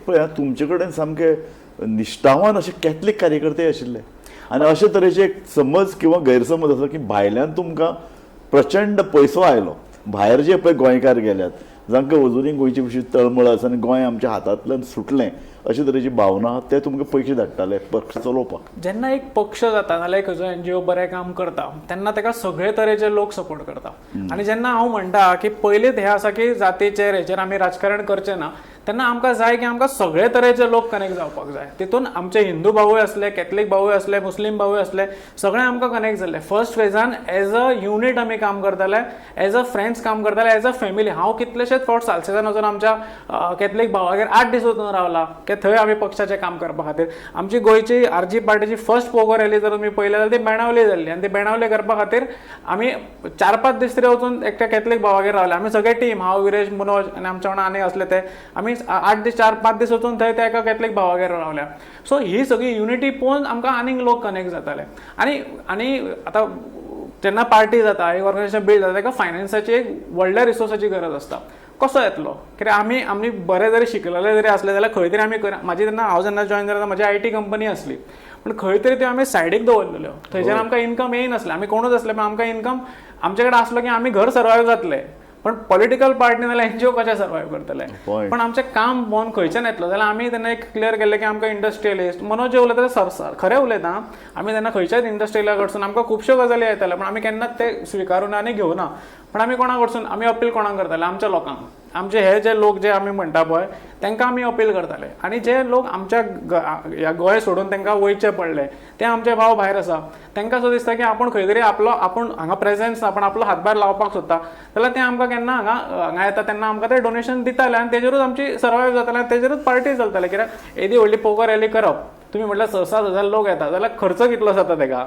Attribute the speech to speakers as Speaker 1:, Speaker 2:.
Speaker 1: पळय तुमचे कडेन सामके निश्ठावान असे कॅथलीक कार्यकर्ते आशिल्ले आनी अशे तरेचे एक समज किंवा गैरसमज आसा की भायल्यान तुमकां प्रचंड पयसो आयलो, भायर जे पळय गोंयकार गेल्यात जांकां अजुनूय गोंयचे विशीं तळमळ आसा आनी गोंय आमच्या हातांतल्यान सुटलें अशे तरेची भावना आहा, ते तुमकां पयशे धाडटाले पक्ष चलोवपाक.
Speaker 2: जेन्ना एक पक्ष जाता नाल्यार खंयचो NGO बरें काम करता तेन्ना ताका सगळे तरेचे लोक सपोर्ट करता. आनी जेन्ना हांव म्हणटा की पयलींच हें आसा की जातीचेर हेचेर आमी राजकारण करचें ना, तेन्ना आमकां जाय की आमकां सगळे तरेचे लोक कनेक्ट जावपाक जाय. तितून आमचे हिंदू भावूय असले, कॅथलीक भावूय असले, मुस्लीम भावूय असले, सगळे आमकां कनेक्ट जाल्ले. First Fajans as a unit आमी काम करताले, एज अ फ्रेंड्स काम करताले, एज अ फॅमिली. हांव कितलेशेच फावट सालसेतान वचून आमच्या कॅथलीक भावागेर 8 दीस वचून रावला की थंय आमी पक्षाचें काम करपा खातीर. आमची गोंयची RG पार्टीची फर्स्ट पोगो रॅली जर तुमी पळयली जाल्यार ती बेणावली जाल्ली आनी ती बेणावली करपा खातीर आमी 4-5 दीस तरी वचून एकट्या कॅथलीक भावागेर रावले. आमी सगळे टीम, हांव, विरेश, मनोज आनी आमच्या वांगडा आनी असले ते, आमी 8 दीस 4-5 दीस वचून थंय त्या एका कॅथलीक भावागेर रावल्या. सो ही सगळी युनिटी पळोवन आमकां आनीक लोक कनेक्ट जाताले. आनी आतां जेन्ना पार्टी जाता, एक ऑर्गनायझेशन बिल्ड जाता, ताका फायनान्साची एक व्हडल्या रिसोर्साची गरज आसता. कसो येतलो? कित्याक आमी बरे जरी शिकलेले जरी असले जाल्यार खंय तरी आमी म्हाजी तेन्ना हांव जेन्ना जॉइन जाता म्हजी IT कंपनी आसली, पूण खंय तरी त्यो आमी सायडीक दवरलेल्यो. थंयच्यान आमकां इन्कम येयनासलें. आमी कोणूच आसले पण आमकां इन्कम आमचे कडेन आसलो की आमी घर सर्वायव जातले. पण पॉलिटिकल पार्टी नाल्यार NGO कशें सर्वायव करतले? पण आमचें काम बंद खंयच्यान येतलो? जाल्यार आमी तेन्ना एक क्लियर केल्लें की आमकां इंडस्ट्रियलिस्ट, मनोज जे उलयता ते खरें उलयता. आमी तेन्ना खंयच्याच इंडस्ट्रियला कडसून आमकां खुबश्यो गजाली येताल्यो, पण आमी केन्नाच ते स्विकारून आनी घेवना. पण आमी कोणा कडसून आमी अपील कोणाक करताले? आमच्या लोकांक. आमचे हे जे लोक जे आमी म्हणटा पळय तांकां आमी अपील करताले. आनी जे लोक आमच्या गोंय सोडून तांकां वयचे पडले, ते आमचे भाव भायर आसा, तांकां असो दिसता की आपूण खंय तरी आपूण हांगा प्रेझेन्स आपण आपलो हातभार लावपाक सोदता, जाल्यार ते आमकां केन्ना हांगा येता तेन्ना आमकां ते डोनेशन दिताले आनी तेजेरूच आमची सर्वायव जाताले आनी तेजेरूच पार्टी चलताले. कित्याक येदी व्हडली पोगो रॅली करप, तुमी म्हटल्यार 6-7 हजार लोक येता जाल्यार खर्च कितलो जाता ताका?